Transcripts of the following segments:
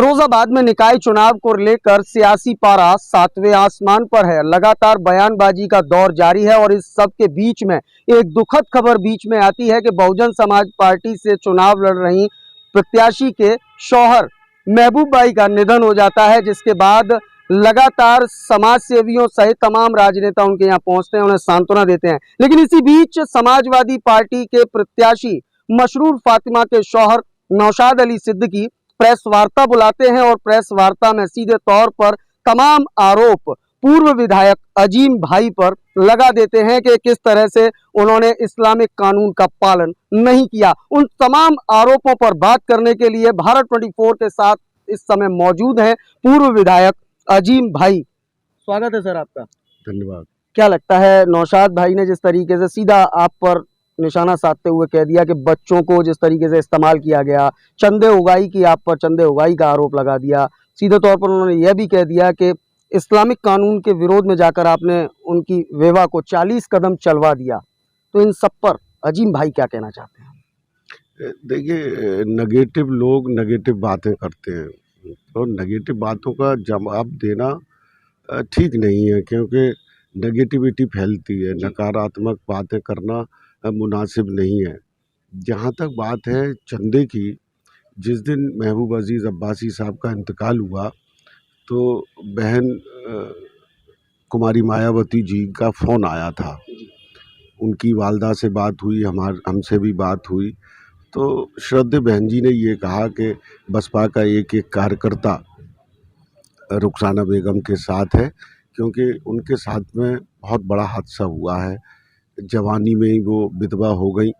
फिरोजाबाद में निकाय चुनाव को लेकर सियासी पारा सातवें आसमान पर है। लगातार बयानबाजी का दौर जारी है और इस सब के बीच में एक दुखद खबर बीच में आती है कि बहुजन समाज पार्टी से चुनाव लड़ रही प्रत्याशी के शौहर महबूब बाई का निधन हो जाता है, जिसके बाद लगातार समाज सेवियों सहित तमाम राजनेता उनके यहाँ पहुंचते हैं, उन्हें सांत्वना देते हैं। लेकिन इसी बीच समाजवादी पार्टी के प्रत्याशी मशरूर फातिमा के शौहर नौशाद अली सिद्दीकी प्रेस वार्ता बुलाते हैं और प्रेस वार्ता में सीधे तौर पर तमाम आरोप पूर्व विधायक अजीम भाई पर लगा देते हैं कि किस तरह से उन्होंने इस्लामिक कानून का पालन नहीं किया। उन तमाम आरोपों पर बात करने के लिए भारत 24 के साथ इस समय मौजूद हैं पूर्व विधायक अजीम भाई। स्वागत है सर आपका। धन्यवाद। क्या लगता है, नौशाद भाई ने जिस तरीके से सीधा आप पर निशाना साधते हुए कह दिया कि बच्चों को जिस तरीके से इस्तेमाल किया गया, चंदे उगाई की, आप पर चंदे उगाई का आरोप लगा दिया, सीधे तौर पर उन्होंने यह भी कह दिया कि इस्लामिक कानून के विरोध में जाकर आपने उनकी विवाह को 40 कदम चलवा दिया, तो इन सब पर अजीम भाई क्या कहना चाहते हैं? देखिए, नेगेटिव लोग नेगेटिव बातें करते हैं तो नेगेटिव बातों का जवाब देना ठीक नहीं है, क्योंकि नेगेटिविटी फैलती है। नकारात्मक बातें करना मुनासिब नहीं है। जहाँ तक बात है चंदे की, जिस दिन महबूब अजीज़ अब्बासी साहब का इंतकाल हुआ तो बहन कुमारी मायावती जी का फ़ोन आया था, उनकी वालदा से बात हुई, हमसे भी बात हुई। तो श्रद्धेय बहन जी ने ये कहा कि बसपा का एक एक कार्यकर्ता रुखसाना बेगम के साथ है, क्योंकि उनके साथ में बहुत बड़ा हादसा हुआ है। जवानी में ही वो विधवा हो गई।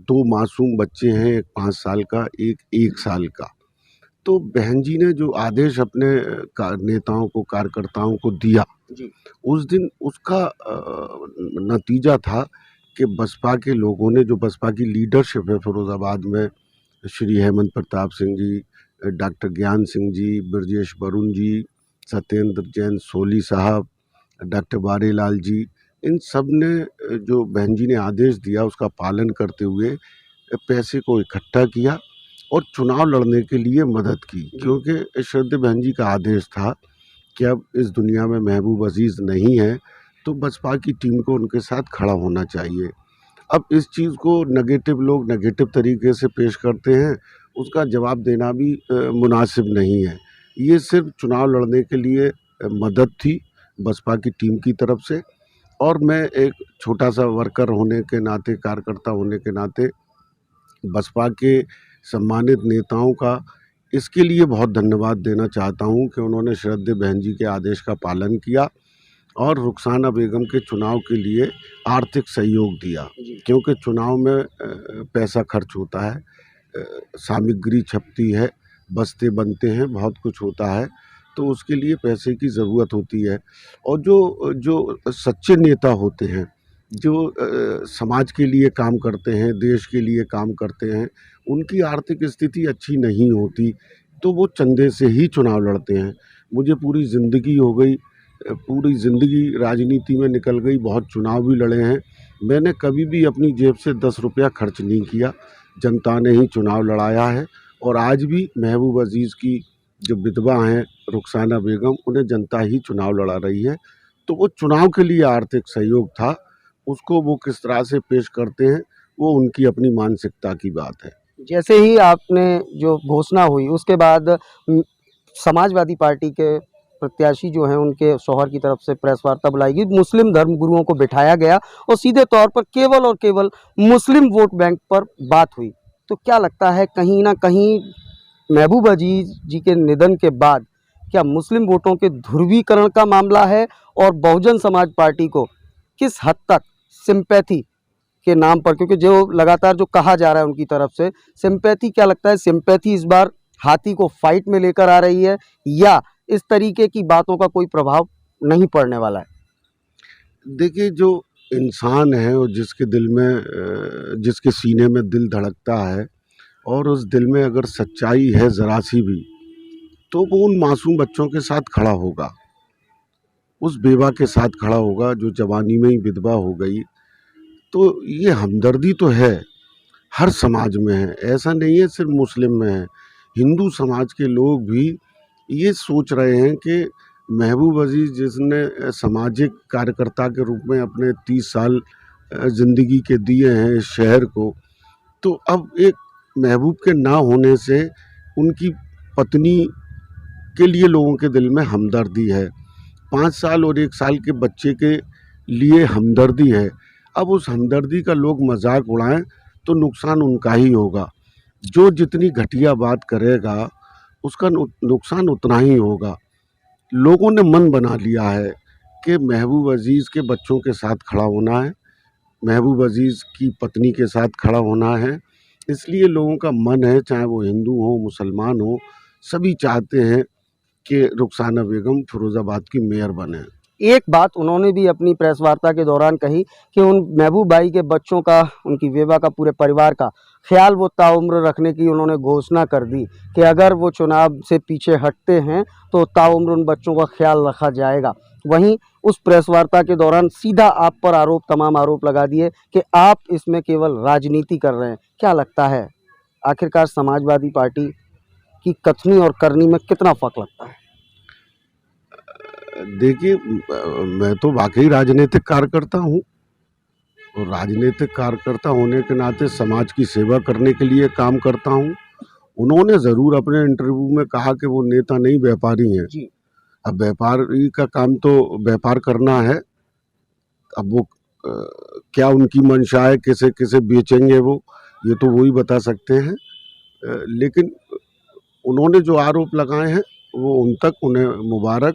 2 मासूम बच्चे हैं, एक 5 साल का, एक 1 साल का। तो बहन जी ने जो आदेश अपने नेताओं को, कार्यकर्ताओं को दिया जी। उस दिन उसका नतीजा था कि बसपा के लोगों ने, जो बसपा की लीडरशिप है फिरोज़ाबाद में, श्री हेमंत प्रताप सिंह जी, डॉक्टर ज्ञान सिंह जी, ब्रजेश वरुण जी, सत्येंद्र जैन सोली साहब, डॉक्टर बारेलाल जी, इन सब ने जो बहन जी ने आदेश दिया उसका पालन करते हुए पैसे को इकट्ठा किया और चुनाव लड़ने के लिए मदद की। क्योंकि श्रद्धेय बहन जी का आदेश था कि अब इस दुनिया में महबूब अजीज़ नहीं है तो बसपा की टीम को उनके साथ खड़ा होना चाहिए। अब इस चीज़ को नेगेटिव लोग नेगेटिव तरीके से पेश करते हैं, उसका जवाब देना भी मुनासिब नहीं है। ये सिर्फ चुनाव लड़ने के लिए मदद थी बसपा की टीम की तरफ से, और मैं एक छोटा सा वर्कर होने के नाते, कार्यकर्ता होने के नाते बसपा के सम्मानित नेताओं का इसके लिए बहुत धन्यवाद देना चाहता हूं कि उन्होंने श्रद्धेय बहन जी के आदेश का पालन किया और रुखसाना बेगम के चुनाव के लिए आर्थिक सहयोग दिया। क्योंकि चुनाव में पैसा खर्च होता है, सामग्री छपती है, बस्ते बनते हैं, बहुत कुछ होता है, तो उसके लिए पैसे की ज़रूरत होती है। और जो सच्चे नेता होते हैं, जो समाज के लिए काम करते हैं, देश के लिए काम करते हैं, उनकी आर्थिक स्थिति अच्छी नहीं होती तो वो चंदे से ही चुनाव लड़ते हैं। मुझे पूरी ज़िंदगी हो गई, पूरी ज़िंदगी राजनीति में निकल गई, बहुत चुनाव भी लड़े हैं, मैंने कभी भी अपनी जेब से 10 रुपया खर्च नहीं किया, जनता ने ही चुनाव लड़ाया है। और आज भी महबूब अजीज़ की जो विधवा हैं रुखसाना बेगम, उन्हें जनता ही चुनाव लड़ा रही है। तो वो चुनाव के लिए आर्थिक सहयोग था, उसको वो किस तरह से पेश करते हैं वो उनकी अपनी मानसिकता की बात है। जैसे ही आपने जो घोषणा हुई उसके बाद समाजवादी पार्टी के प्रत्याशी जो हैं उनके शौहर की तरफ से प्रेस वार्ता बुलाई गई, मुस्लिम धर्म गुरुओं को बिठाया गया और सीधे तौर पर केवल और केवल मुस्लिम वोट बैंक पर बात हुई। तो क्या लगता है, कहीं ना कहीं महबूब अजीज जी के निधन के बाद क्या मुस्लिम वोटों के ध्रुवीकरण का मामला है और बहुजन समाज पार्टी को किस हद तक सिंपैथी के नाम पर, क्योंकि जो लगातार जो कहा जा रहा है उनकी तरफ से सिंपैथी, क्या लगता है सिंपैथी इस बार हाथी को फाइट में लेकर आ रही है या इस तरीके की बातों का कोई प्रभाव नहीं पड़ने वाला है? देखिए, जो इंसान है और जिसके दिल में, जिसके सीने में दिल धड़कता है और उस दिल में अगर सच्चाई है ज़रा सी भी, तो वो उन मासूम बच्चों के साथ खड़ा होगा, उस बेवा के साथ खड़ा होगा जो जवानी में ही विधवा हो गई। तो ये हमदर्दी तो है, हर समाज में है, ऐसा नहीं है सिर्फ मुस्लिम में है। हिंदू समाज के लोग भी ये सोच रहे हैं कि महबूब अजीज़ जिसने सामाजिक कार्यकर्ता के रूप में अपने 30 साल ज़िंदगी के दिए हैं इस शहर को, तो अब एक महबूब के ना होने से उनकी पत्नी के लिए लोगों के दिल में हमदर्दी है। 5 साल और 1 साल के बच्चे के लिए हमदर्दी है। अब उस हमदर्दी का लोग मजाक उड़ाएं तो नुकसान उनका ही होगा। जो जितनी घटिया बात करेगा उसका नुकसान उतना ही होगा। लोगों ने मन बना लिया है कि महबूब अजीज़ के बच्चों के साथ खड़ा होना है, महबूब अजीज़ की पत्नी के साथ खड़ा होना है। इसलिए लोगों का मन है, चाहे वो हिंदू हो मुसलमान हो, सभी चाहते हैं कि रुखसाना बेगम फिरोज़ाबाद की मेयर बने। एक बात उन्होंने भी अपनी प्रेस वार्ता के दौरान कही कि उन महबूब भाई के बच्चों का, उनकी विवाह का, पूरे परिवार का ख्याल वो ताउम्र रखने की उन्होंने घोषणा कर दी कि अगर वो चुनाव से पीछे हटते हैं तो ताउम्र उन बच्चों का ख्याल रखा जाएगा। वहीं उस प्रेस वार्ता के दौरान सीधा आप पर तमाम आरोप लगा दिए कि आप इसमें केवल राजनीति कर रहे हैं। क्या लगता है आखिरकार समाजवादी पार्टी की कथनी और करनी में कितना फर्क लगता है? देखिए, मैं तो वाकई राजनीतिक कार्यकर्ता हूँ और राजनीतिक कार्यकर्ता होने के नाते समाज की सेवा करने के लिए काम करता हूँ। उन्होंने ज़रूर अपने इंटरव्यू में कहा कि वो नेता नहीं व्यापारी हैं। जी। अब व्यापारी का काम तो व्यापार करना है। अब वो क्या उनकी मंशा है, किसे किसे बेचेंगे वो, ये तो वही बता सकते हैं। लेकिन उन्होंने जो आरोप लगाए हैं वो उन तक, उन्हें मुबारक।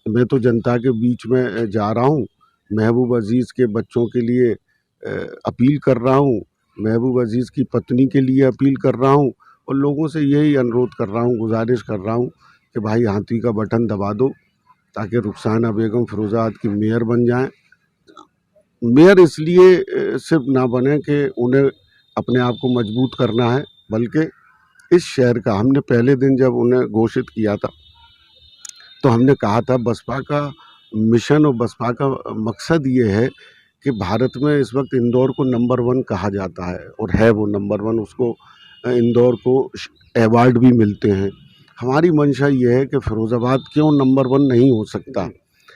मैं तो जनता के बीच में जा रहा हूँ, महबूब अजीज़ के बच्चों के लिए अपील कर रहा हूँ, महबूब अजीज़ की पत्नी के लिए अपील कर रहा हूँ और लोगों से यही अनुरोध कर रहा हूँ, गुजारिश कर रहा हूँ कि भाई हाथी का बटन दबा दो ताकि रुखसाना बेगम फिरोज़ाबाद की मेयर बन जाएं। मेयर इसलिए सिर्फ ना बने कि उन्हें अपने आप को मजबूत करना है, बल्कि इस शहर का, हमने पहले दिन जब उन्हें घोषित किया था तो हमने कहा था बसपा का मिशन और बसपा का मकसद ये है कि भारत में इस वक्त इंदौर को नंबर 1 कहा जाता है और है वो नंबर 1। उसको इंदौर को अवार्ड भी मिलते हैं। हमारी मंशा ये है कि फिरोज़ाबाद क्यों नंबर 1 नहीं हो सकता।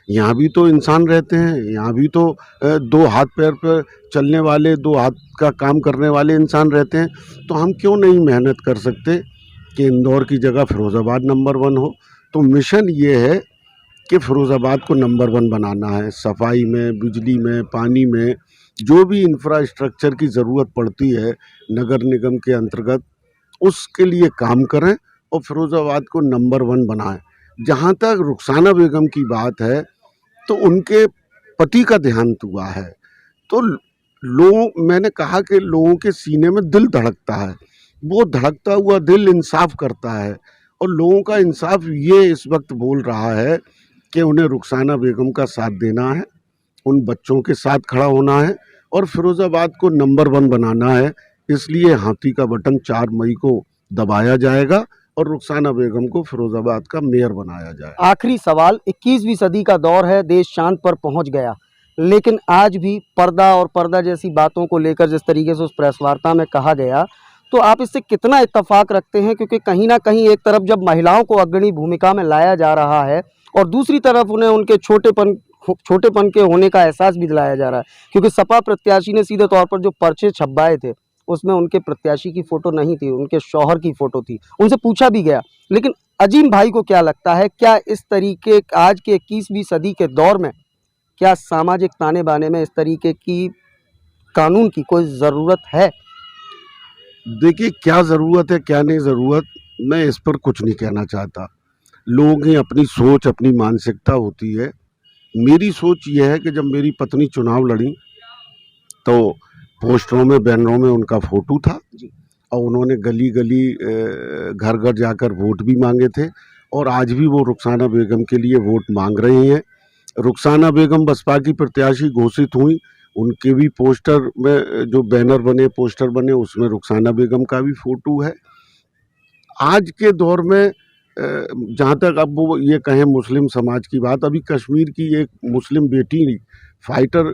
यहाँ भी तो इंसान रहते हैं, यहाँ भी तो 2 हाथ पैर पर चलने वाले, 2 हाथ का काम करने वाले इंसान रहते हैं। तो हम क्यों नहीं मेहनत कर सकते कि इंदौर की जगह फिरोज़ाबाद नंबर 1 हो। तो मिशन ये है कि फिरोज़ाबाद को नंबर 1 बनाना है। सफाई में, बिजली में, पानी में, जो भी इंफ्रास्ट्रक्चर की ज़रूरत पड़ती है नगर निगम के अंतर्गत, उसके लिए काम करें और फिरोज़ाबाद को नंबर 1 बनाएं। जहाँ तक रुखसाना बेगम की बात है, तो उनके पति का देहांत हुआ है, तो मैंने कहा कि लोगों के सीने में दिल धड़कता है। वो धड़कता हुआ दिल इंसाफ करता है और लोगों का इंसाफ ये इस वक्त बोल रहा है कि उन्हें रुखसाना बेगम का साथ देना है, उन बच्चों के साथ खड़ा होना है और फिरोज़ाबाद को नंबर 1 बनाना है। इसलिए हाथी का बटन 4 मई को दबाया जाएगा और रुखसाना बेगम को फिरोज़ाबाद का मेयर बनाया जाए। आखिरी सवाल, 21वीं सदी का दौर है, देश चांद पर पहुंच गया, लेकिन आज भी पर्दा और पर्दा जैसी बातों को लेकर जिस तरीके से उस प्रेस वार्ता में कहा गया, तो आप इससे कितना इत्तेफाक रखते हैं? क्योंकि कहीं ना कहीं एक तरफ जब महिलाओं को अग्रणी भूमिका में लाया जा रहा है और दूसरी तरफ उन्हें उनके छोटेपन के होने का एहसास भी दिलाया जा रहा है। क्योंकि सपा प्रत्याशी ने सीधे तौर पर जो पर्चे छपवाए थे उसमें उनके प्रत्याशी की फोटो नहीं थी, उनके शौहर की फोटो थी। उनसे पूछा भी गया, लेकिन अजीम भाई को क्या लगता है, क्या इस तरीके आज के 21वीं सदी के दौर में क्या सामाजिक ताने बाने में इस तरीके की कानून की कोई ज़रूरत है? देखिए, क्या ज़रूरत है क्या नहीं ज़रूरत, मैं इस पर कुछ नहीं कहना चाहता। लोगों की अपनी सोच, अपनी मानसिकता होती है। मेरी सोच ये है कि जब मेरी पत्नी चुनाव लड़ी तो पोस्टरों में, बैनरों में उनका फ़ोटो था और उन्होंने गली गली, घर घर जाकर वोट भी मांगे थे और आज भी वो रुखसाना बेगम के लिए वोट मांग रही हैं। रुखसाना बेगम बसपा की प्रत्याशी घोषित हुई, उनके भी पोस्टर में, जो बैनर बने, पोस्टर बने, उसमें रुखसाना बेगम का भी फ़ोटो है। आज के दौर में जहाँ तक अब वो ये कहें मुस्लिम समाज की बात, अभी कश्मीर की एक मुस्लिम बेटी फाइटर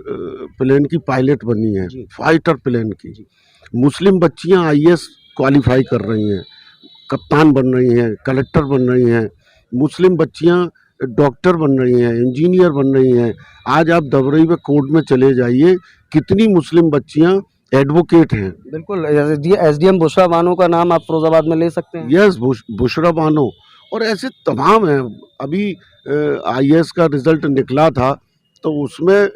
प्लेन की पायलट बनी है, फाइटर प्लेन की। मुस्लिम बच्चियां IAS क्वालिफाई कर रही हैं। कप्तान बन रही हैं, कलेक्टर बन रही हैं, मुस्लिम बच्चियां डॉक्टर बन रही हैं, इंजीनियर बन रही हैं। आज आप दबरई में कोर्ट में चले जाइए, कितनी मुस्लिम बच्चियां एडवोकेट हैं। बिल्कुल, एसडीएम बुशरा बानो का नाम आप फिरोजाबाद में ले सकते हैं। यस, बुशरा बानो और ऐसे तमाम हैं। अभी आईएएस का रिजल्ट निकला था तो उसमें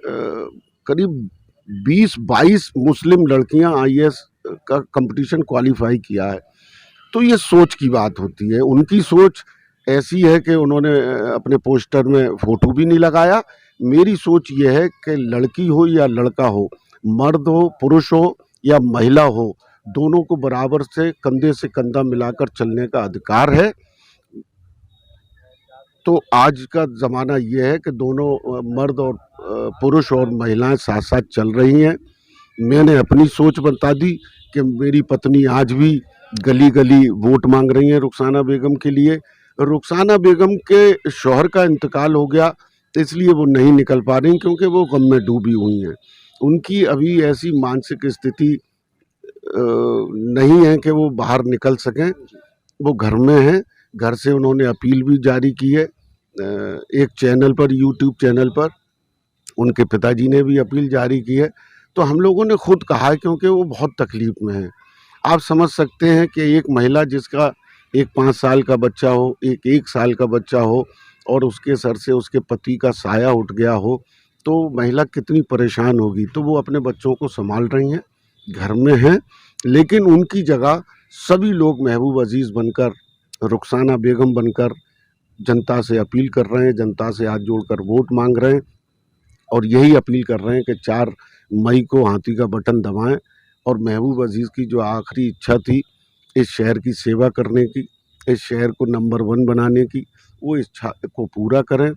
करीब 20-22 मुस्लिम लड़कियां आईएएस का कंपटीशन क्वालिफाई किया है। तो ये सोच की बात होती है। उनकी सोच ऐसी है कि उन्होंने अपने पोस्टर में फोटो भी नहीं लगाया। मेरी सोच ये है कि लड़की हो या लड़का हो, मर्द हो, पुरुष हो या महिला हो, दोनों को बराबर से कंधा मिलाकर चलने का अधिकार है। तो आज का ज़माना ये है कि दोनों मर्द और पुरुष और महिलाएं साथ साथ चल रही हैं। मैंने अपनी सोच बता दी कि मेरी पत्नी आज भी गली गली वोट मांग रही हैं रुखसाना बेगम के लिए। रुखसाना बेगम के शौहर का इंतकाल हो गया तो इसलिए वो नहीं निकल पा रही क्योंकि वो गम में डूबी हुई हैं। उनकी अभी ऐसी मानसिक स्थिति नहीं है कि वो बाहर निकल सकें। वो घर में हैं। घर से उन्होंने अपील भी जारी की है एक चैनल पर, यूट्यूब चैनल पर उनके पिताजी ने भी अपील जारी की है। तो हम लोगों ने खुद कहा है क्योंकि वो बहुत तकलीफ में है। आप समझ सकते हैं कि एक महिला जिसका एक 5 साल का बच्चा हो, एक 1 साल का बच्चा हो और उसके सर से उसके पति का साया उठ गया हो, तो महिला कितनी परेशान होगी। तो वो अपने बच्चों को संभाल रही हैं, घर में हैं, लेकिन उनकी जगह सभी लोग महबूब अजीज़ बनकर, रुखसाना बेगम बनकर जनता से अपील कर रहे हैं, जनता से हाथ जोड़कर वोट मांग रहे हैं और यही अपील कर रहे हैं कि 4 मई को हाथी का बटन दबाएं और महबूब अजीज़ की जो आखिरी इच्छा थी इस शहर की सेवा करने की, इस शहर को नंबर 1 बनाने की, वो इच्छा को पूरा करें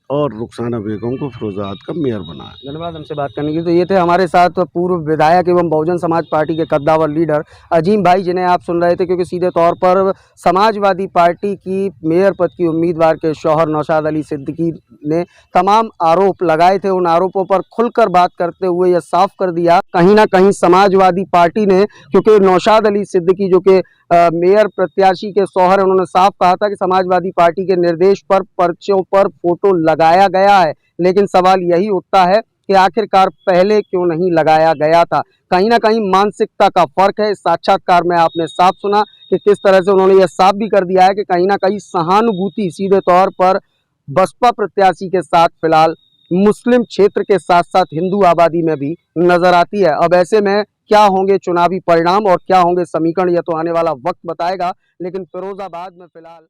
और रुखसाना बेगम को फिरोजाबाद का मेयर बनाएं। धन्यवाद हमसे बात करने के लिए। तो ये थे हमारे साथ पूर्व विधायक एवं बहुजन समाज पार्टी के कद्दावर लीडर अजीम भाई, जिन्हें आप सुन रहे थे क्योंकि सीधे तौर पर समाजवादी पार्टी की मेयर पद की उम्मीदवार के शौहर नौशाद अली सिद्दीकी ने तमाम आरोप लगाए थे। उन आरोपों पर खुलकर बात करते हुए यह साफ कर दिया कहीं ना कहीं समाजवादी पार्टी ने, क्योंकि नौशाद अली सिद्दीकी जो कि मेयर प्रत्याशी के शौहर है, उन्होंने साफ कहा था कि समाजवादी पार्टी के निर्देश पर पर्चों पर फोटो लगाया गया है। लेकिन सवाल यही उठता है कि आखिरकार पहले क्यों नहीं लगाया गया था। कहीं ना कहीं मानसिकता का फर्क है। इस साक्षात्कार में आपने साफ सुना कि किस तरह से उन्होंने यह साफ भी कर दिया है कि कहीं ना कहीं सहानुभूति सीधे तौर पर बसपा प्रत्याशी के साथ फिलहाल मुस्लिम क्षेत्र के साथ साथ हिंदू आबादी में भी नजर आती है। अब ऐसे में क्या होंगे चुनावी परिणाम और क्या होंगे समीकरण, यह तो आने वाला वक्त बताएगा। लेकिन फिरोजाबाद में फिलहाल